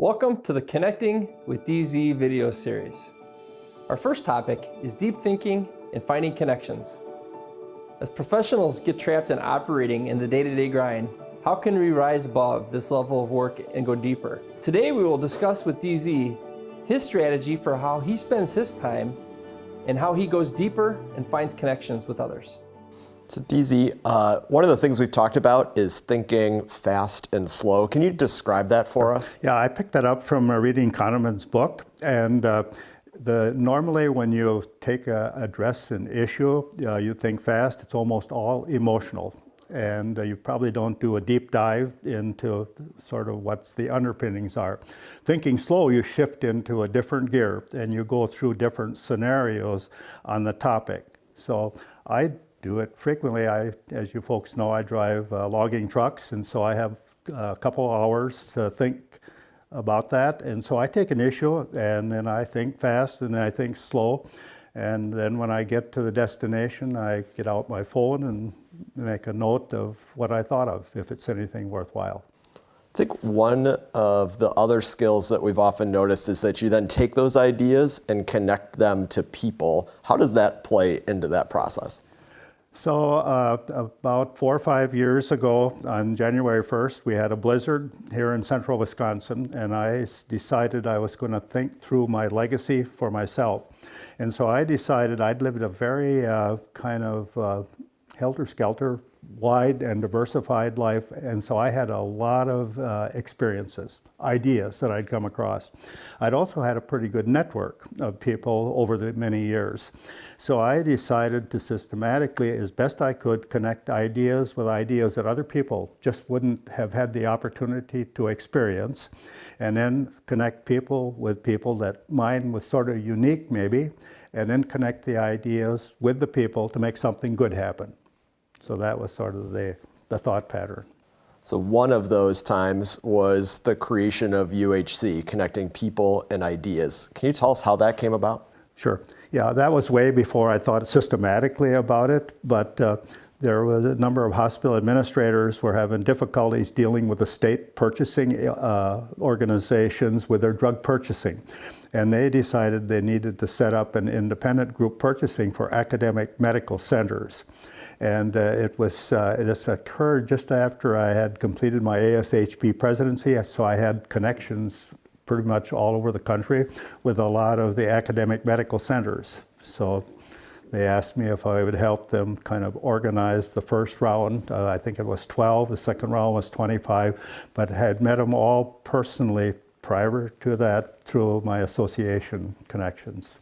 Welcome to the Connecting with DZ video series. Our first topic is deep thinking and finding connections. As professionals get trapped in operating in the day-to-day grind, how can we rise above this level of work and go deeper? Today we will discuss with DZ his strategy for how he spends his time and how he goes deeper and finds connections with others. So DZ, one of the things we've talked about is thinking fast and slow. Can you describe that for us? Yeah, I picked that up from reading Kahneman's book. And normally when you address an issue, you think fast. It's almost all emotional. And you probably don't do a deep dive into sort of what's the underpinnings are. Thinking slow, you shift into a different gear and you go through different scenarios on the topic. So I do it frequently. As you folks know, I drive logging trucks, and so I have a couple hours to think about that. And so I take an issue, and then I think fast, and then I think slow. And then when I get to the destination, I get out my phone and make a note of what I thought of, if it's anything worthwhile. I think one of the other skills that we've often noticed is that you then take those ideas and connect them to people. How does that play into that process? So about 4 or 5 years ago, on January 1st, we had a blizzard here in central Wisconsin, and I decided I was going to think through my legacy for myself. And so I decided I'd lived a very kind of helter-skelter, wide and diversified life, and so I had a lot of experiences, ideas that I'd come across. I'd also had a pretty good network of people over the many years. So I decided to systematically, as best I could, connect ideas with ideas that other people just wouldn't have had the opportunity to experience, and then connect people with people that mine was sort of unique maybe, and then connect the ideas with the people to make something good happen. So that was sort of the thought pattern. So one of those times was the creation of UHC, connecting people and ideas. Can you tell us how that came about? Sure. Yeah, that was way before I thought systematically about it, but there was a number of hospital administrators were having difficulties dealing with the state purchasing organizations with their drug purchasing. And they decided they needed to set up an independent group purchasing for academic medical centers. And this occurred just after I had completed my ASHP presidency, so I had connections pretty much all over the country with a lot of the academic medical centers. So they asked me if I would help them kind of organize the first round. I think it was 12, the second round was 25, but had met them all personally prior to that through my association connections.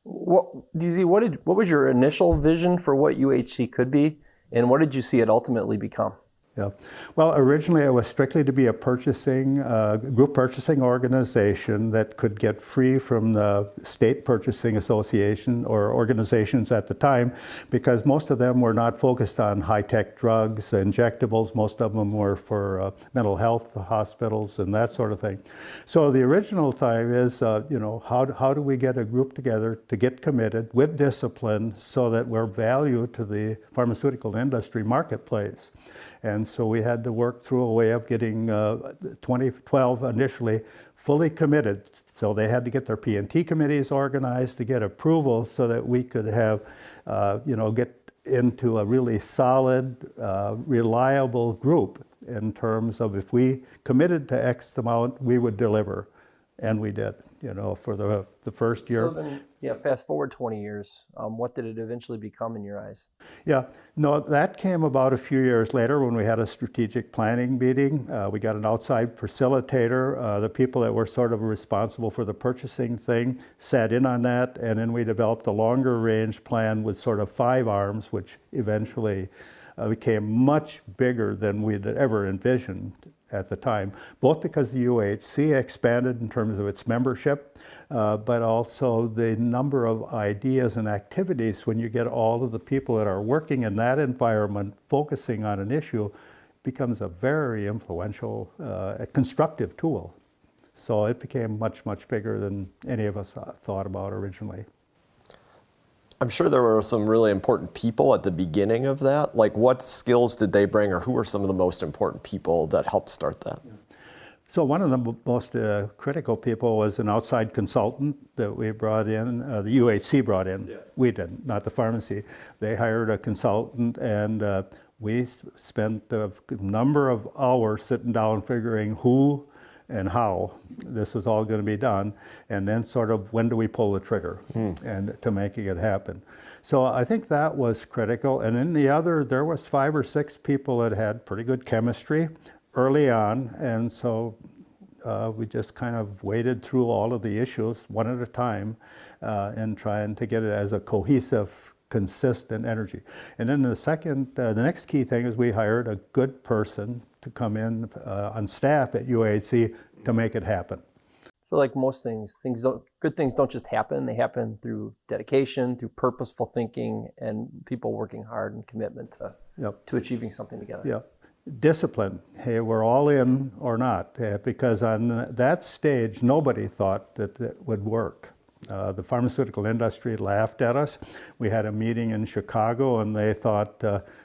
DZ, what was your initial vision for what UHC could be, and what did you see it ultimately become? Yeah. Well, originally it was strictly to be a group purchasing organization that could get free from the state purchasing association or organizations at the time, because most of them were not focused on high-tech drugs, injectables. Most of them were for mental health hospitals and that sort of thing. So the original time is, how do we get a group together to get committed with discipline so that we're value to the pharmaceutical industry marketplace? And so we had to work through a way of getting 2012 initially fully committed. So they had to get their P&T committees organized to get approval so that we could have, get into a really solid, reliable group in terms of if we committed to X amount, we would deliver. And we did, for the first year. So then, fast forward 20 years, what did it eventually become in your eyes? Yeah, no, that came about a few years later when we had a strategic planning meeting. We got an outside facilitator. The people that were sort of responsible for the purchasing thing sat in on that, and then we developed a longer range plan with sort of 5 arms, which eventually became much bigger than we'd ever envisioned at the time, both because the UHC expanded in terms of its membership, but also the number of ideas and activities when you get all of the people that are working in that environment focusing on an issue becomes a very influential, constructive tool. So it became much, much bigger than any of us thought about originally. I'm sure there were some really important people at the beginning of that. Like, what skills did they bring, or who were some of the most important people that helped start that? So one of the most critical people was an outside consultant that we brought in, the UHC brought in. Yeah. We didn't, not the pharmacy. They hired a consultant, and we spent a number of hours sitting down figuring who and how this was all going to be done, and then sort of when do we pull the trigger and to making it happen. So I think that was critical. And in the other, there was 5 or 6 people that had pretty good chemistry early on, and so we just kind of waded through all of the issues one at a time and trying to get it as a cohesive, consistent energy. And then the next key thing is we hired a good person to come in on staff at UAHC to make it happen. So like most things good things don't just happen. They happen through dedication, through purposeful thinking, and people working hard and commitment to achieving something together. Yeah. Discipline. Hey, we're all in or not, because on that stage, nobody thought that it would work. The pharmaceutical industry laughed at us. We had a meeting in Chicago, and they thought,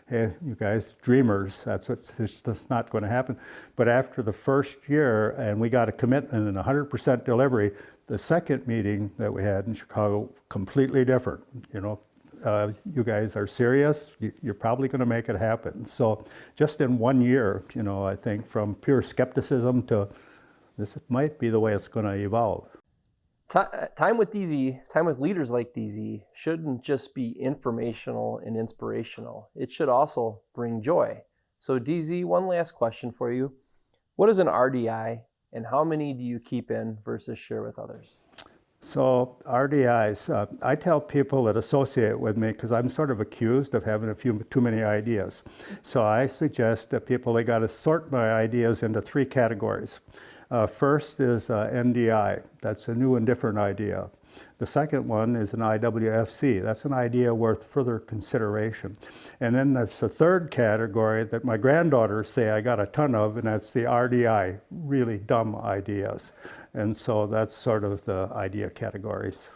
hey, you guys, dreamers, that's not going to happen. But after the first year, and we got a commitment and 100% delivery, the second meeting that we had in Chicago, completely different. You guys are serious, you're probably going to make it happen. So just in 1 year, I think from pure skepticism to this might be the way it's going to evolve. Time with leaders like DZ shouldn't just be informational and inspirational. It should also bring joy. So DZ, one last question for you. What is an RDI, and how many do you keep in versus share with others? So RDIs, I tell people that associate with me, because I'm sort of accused of having too many ideas. So I suggest that people, they got to sort my ideas into 3 categories. First is NDI, that's a new and different idea. The second one is an IWFC, that's an idea worth further consideration. And then there's a third category that my granddaughters say I got a ton of, and that's the RDI, really dumb ideas. And so that's sort of the idea categories.